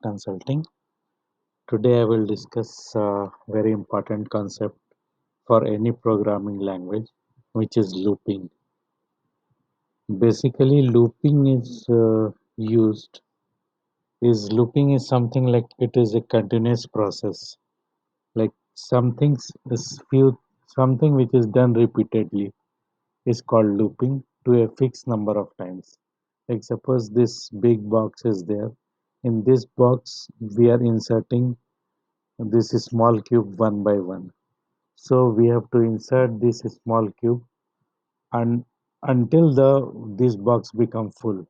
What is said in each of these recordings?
Consulting. Today I will discuss a very important concept for any programming language, which is looping. Basically, looping looping is something like it is a continuous process. Like something which is done repeatedly is called looping to a fixed number of times. Like suppose this big box is there. In this box, we are inserting this small cube one by one. So we have to insert this small cube and until this box become full.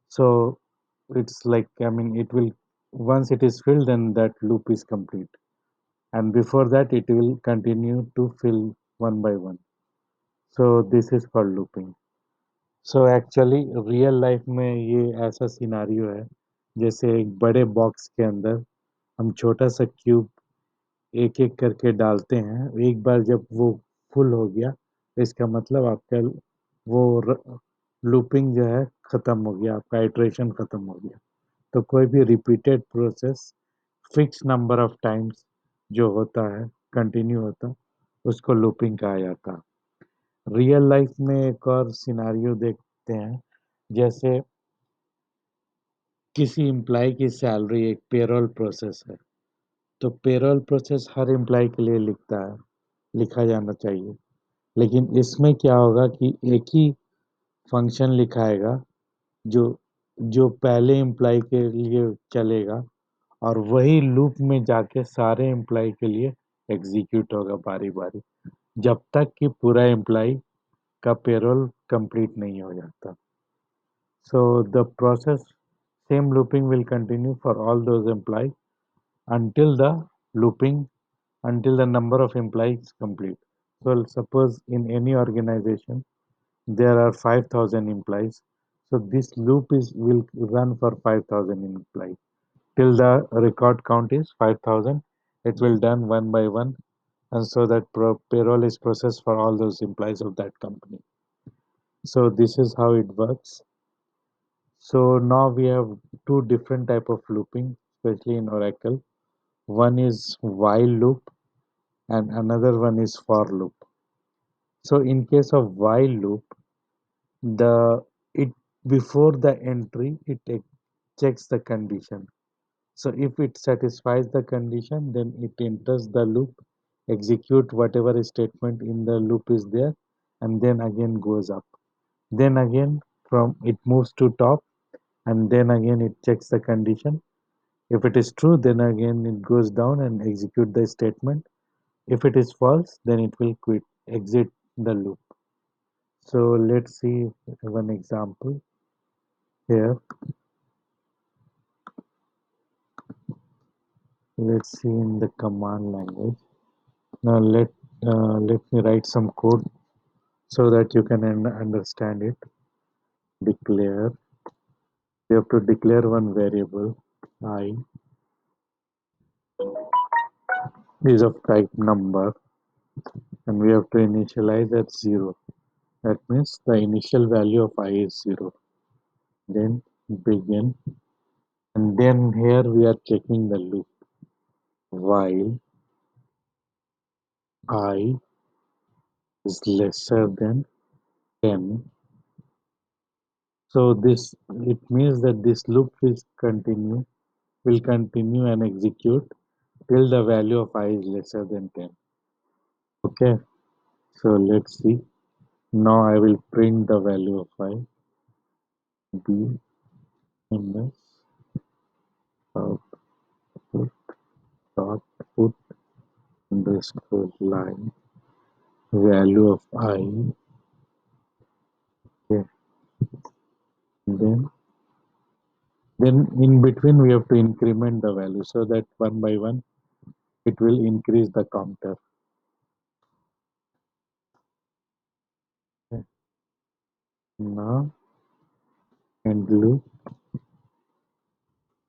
So it's like it will once it is filled, then that loop is complete. And before that it will continue to fill one by one. So this is called looping. So actually real life में ये ऐसा scenario है जैसे एक बड़े box के अंदर हम छोटा सा क्यूब एक एक करके डालते हैं। एक बार जब वो फुल हो गया तो इसका मतलब आपका वो लूपिंग जो है खत्म हो गया, आपका इटरेशन खत्म हो गया। तो कोई भी repeated process fix number of times जो होता है, कंटिन्यू होता, उसको लूपिंग कहा जाता है। रियल लाइफ में एक और सिनारियो देखते हैं। जैसे किसी एम्प्लॉय की सैलरी एक पेरोल प्रोसेस है, तो पेरोल प्रोसेस हर एम्प्लॉय के लिए लिखा जाना चाहिए। लेकिन इसमें क्या होगा कि एक ही फंक्शन लिखाएगा जो जो पहले एम्प्लॉय के लिए चलेगा, और वही लूप में जाके सारे एम्प्लॉय के लिए एग्जीक्यूट होगा बारी बारी, जब तक कि पूरा एम्प्लॉय का पेरोल कंप्लीट नहीं हो जाता। So the process, same looping will continue for all those employees until looping, until the number of employees complete. So suppose in any organization, there are 5,000 employees. So this loop will run for 5,000 employees. Till the record count is 5,000, it will done one by one. And so that payroll is processed for all those employees of that company. So this is how it works. So now we have two different type of looping, especially in Oracle. One is while loop and another one is for loop. So in case of while loop, the it before the entry checks the condition. So if it satisfies the condition, then it enters the loop, execute whatever statement in the loop is there, and then again goes up. Then again from it moves to top, and then again it checks the condition. If it is true, then again it goes down and execute the statement. If it is false, then it will exit the loop. So let's see one example here. Let's see in the command language. Now let me write some code so that you can understand it. Declare. You have to declare one variable I is of type number, and we have to initialize at 0. That means the initial value of I is 0. Then begin, and then here we are checking the loop while I is lesser than 10. So this it means that this loop will continue and execute till the value of I is lesser than 10. Okay, so let's see. Now I will print the value of I. B ms output dot put underscore line value of I. Okay, then in between we have to increment the value so that one by one it will increase the counter. Okay. Now end loop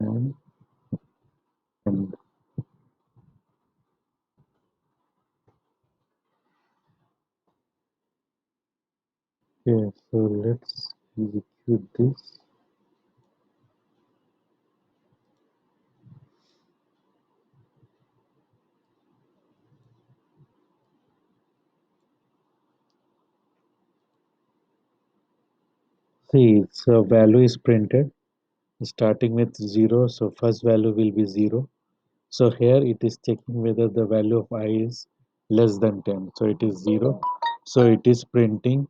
and end. Okay, so let's execute this. See, so value is printed starting with 0, so first value will be 0. So here it is checking whether the value of I is less than 10. So it is 0. So it is printing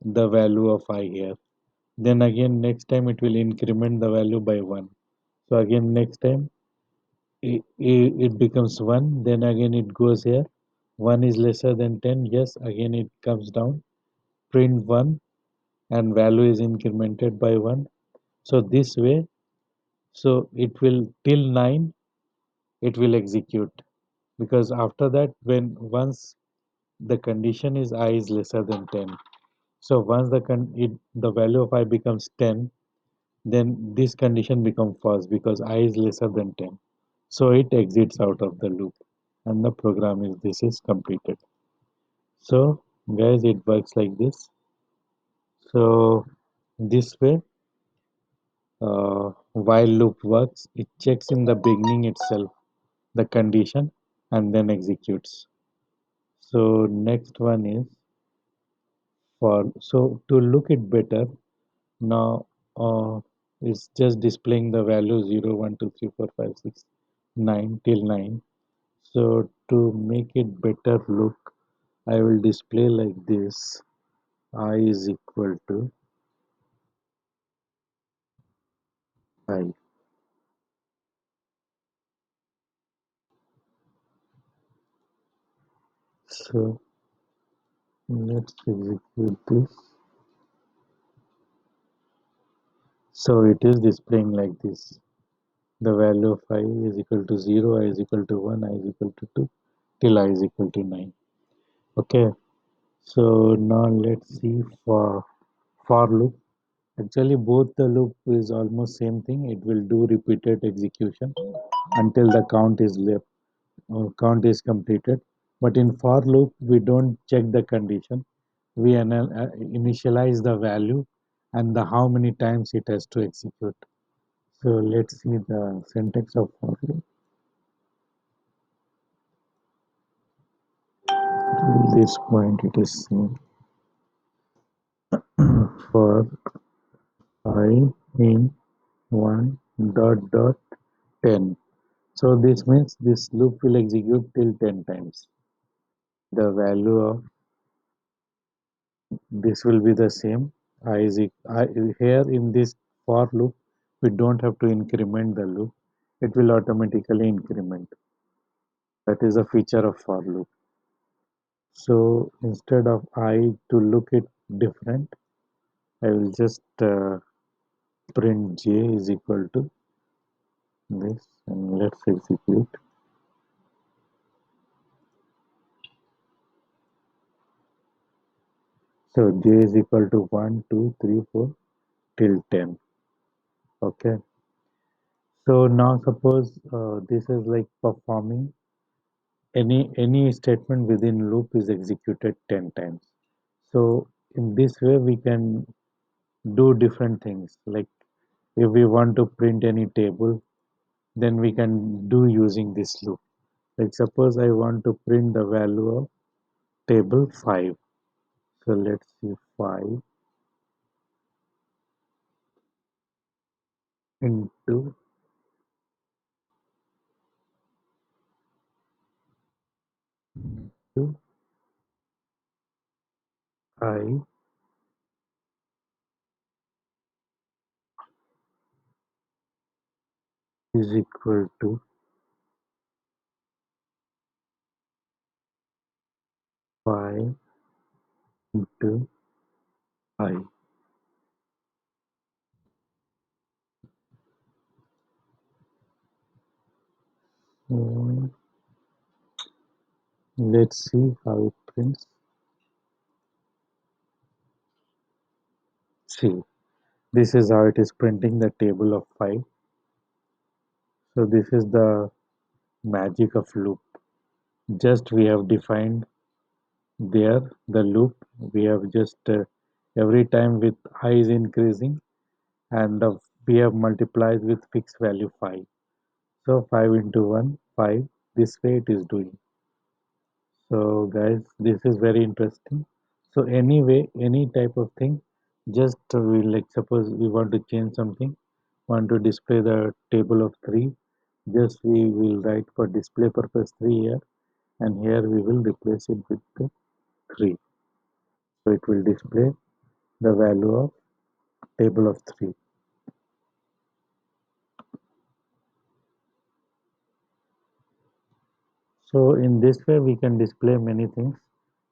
the value of I here. Then again next time it will increment the value by 1. So again next time it becomes 1. Then again it goes here. 1 is lesser than 10. Yes, again it comes down. Print 1 and value is incremented by 1. So this way, so it will till 9 it will execute, because after that when once the condition is I is lesser than 10, so once the value of I becomes 10, then this condition becomes false because I is lesser than 10, so it exits out of the loop and the program is this is completed. So guys, it works like this. So this way, while loop works, it checks in the beginning itself the condition and then executes. So next one is for, so to look it better, now it's just displaying the value 0, 1, 2, 3, 4, 5, 6, 9 till 9. So to make it better look, I will display like this: I is equal to I. So let's execute this. So it is displaying like this: the value of I is equal to 0, I is equal to 1, I is equal to 2 till I is equal to 9. Okay, so now let's see for loop. Actually, both the loop is almost same thing. It will do repeated execution until the count is left, count is completed. But in for loop, we don't check the condition. We initialize the value and the how many times it has to execute. So let's see the syntax of for loop. Till this point, it is same for I in 1 dot dot 10. So this means this loop will execute till 10 times. The value of this will be the same. I is here in this for loop, we don't have to increment the loop. It will automatically increment. That is a feature of for loop. So instead of I to look it different, I will just print j is equal to this, and let's execute. So j is equal to 1, 2, 3, 4 till 10. Okay. So now suppose this is like performing any statement within loop is executed 10 times. So in this way we can do different things. Like if we want to print any table, then we can do using this loop. Like suppose I want to print the value of table 5. So let's see 5 into to I is equal to 5 into I. Hmm, let's see how it prints. See, this is how it is printing the table of 5. So this is the magic of loop. Just we have defined there the loop. We have just every time with I is increasing and we have multiplied with fixed value 5. So 5 into 1, 5. This way it is doing. So guys, this is very interesting. So anyway, any type of thing, Just we like suppose we want to change something, want to display the table of 3, just we will write for display purpose 3 here, and here we will replace it with the 3. So it will display the value of table of 3. So in this way we can display many things.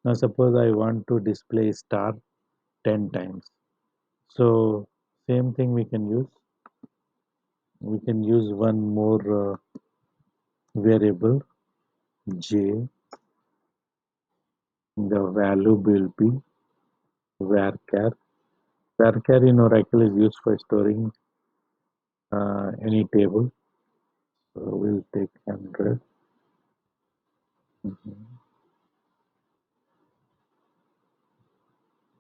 Now suppose I want to display star 10 times. So same thing we can use. We can use one more variable j. The value will be varchar. Varchar in Oracle is used for storing any table. So we'll take 100. Mhm.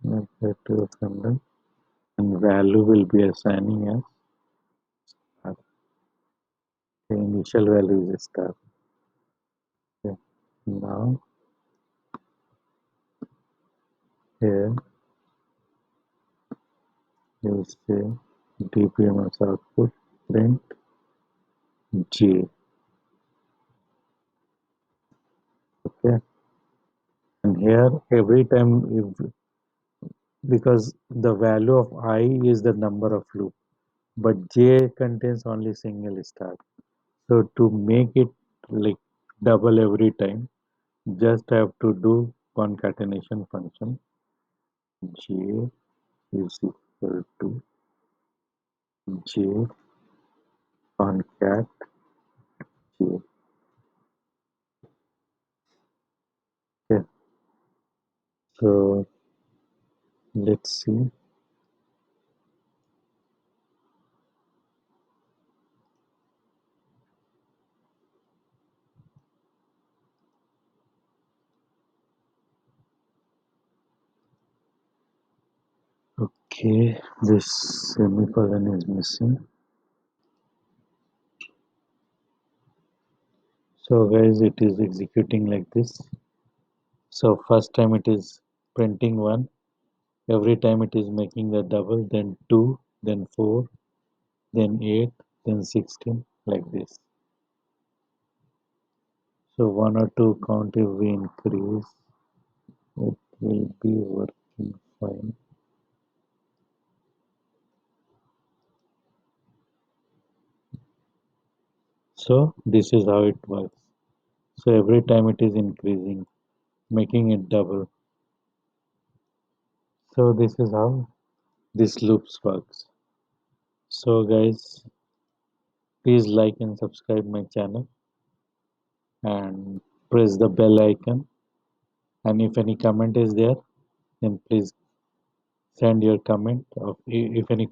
Make that to 100. And value will be assigning as the initial value is a star. Okay. Now here you say dpms output print j. Okay. And here every time if because the value of I is the number of loop, but j contains only single star. So to make it like double every time, just have to do concatenation function. J is equal to j concat j. Okay. So let's see. Okay, this semicolon is missing. So guys, it is executing like this. So first time it is printing 1. Every time it is making the double, then 2, then 4, then 8, then 16, like this. So 1 or 2 count if we increase, it will be working fine. So this is how it works. So every time it is increasing, making it double. So this is how this loops works. So guys, please like and subscribe my channel and press the bell icon. And if any comment is there, then please send your comment of if any